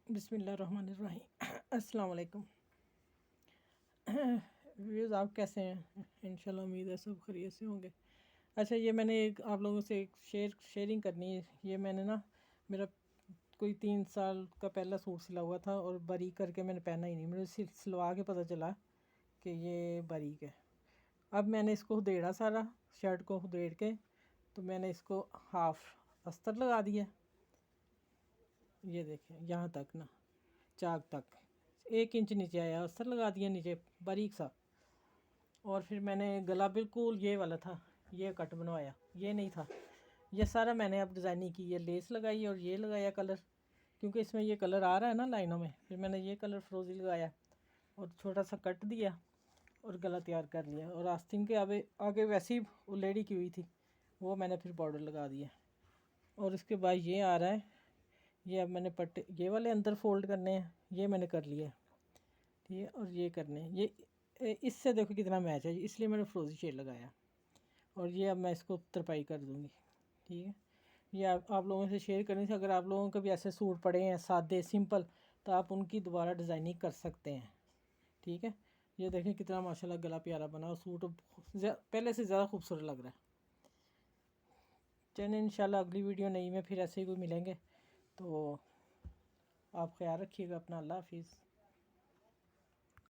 बिस्मिल्लाहिर्रहमानिर्रहीम। अस्सलाम वालेकुम व्यूज़, आप कैसे हैं? इंशाल्लाह उम्मीद है सब खैरियत से होंगे। अच्छा, ये मैंने एक आप लोगों से एक शेयरिंग करनी है। ये मैंने ना मेरा कोई 3 साल का पहला सूट सिला हुआ था और बारीक करके मैंने पहना ही नहीं। मुझे सिलवा के पता चला कि ये बारीक है। अब मैंने इसको उधेड़ा, सारा शर्ट को उधेड़ के, तो मैंने इसको हाफ अस्तर लगा दिया। ये देखें, यहाँ तक ना, चाक तक 1 इंच नीचे आया, अस्तर लगा दिया नीचे बारीक सा। और फिर मैंने गला बिल्कुल ये वाला था, ये कट बनवाया, ये नहीं था। ये सारा मैंने अब डिज़ाइनिंग की, ये लेस लगाई और ये लगाया कलर, क्योंकि इसमें ये कलर आ रहा है ना लाइनों में। फिर मैंने ये कलर फ्रोज़ी लगाया और छोटा सा कट दिया और गला तैयार कर लिया। और आस्तीन के आगे आगे वैसे ही वो लेडी की हुई थी, वो मैंने फिर बॉर्डर लगा दिया। और इसके बाद ये आ रहा है, ये अब मैंने पट्टे ये वाले अंदर फोल्ड करने हैं, ये मैंने कर लिया, ठीक है। और ये करने हैं, ये इससे देखो कितना मैच है, इसलिए मैंने फ्रोज़ी शेड लगाया। और ये अब मैं इसको तरपाई कर दूँगी, ठीक है। ये आप लोगों से शेयर करनी थी। अगर आप लोगों के भी ऐसे सूट पड़े हैं सादे सिंपल, तो आप उनकी दोबारा डिज़ाइनिंग कर सकते हैं, ठीक है। ये देखें कितना माशाल्लाह गला प्यारा बना और सूट पहले से ज़्यादा खूबसूरत लग रहा है। चलिए, इंशाल्लाह अगली वीडियो नई में फिर ऐसे ही कोई मिलेंगे। तो आप ख्याल रखिएगा अपना। अल्लाह हाफिज़।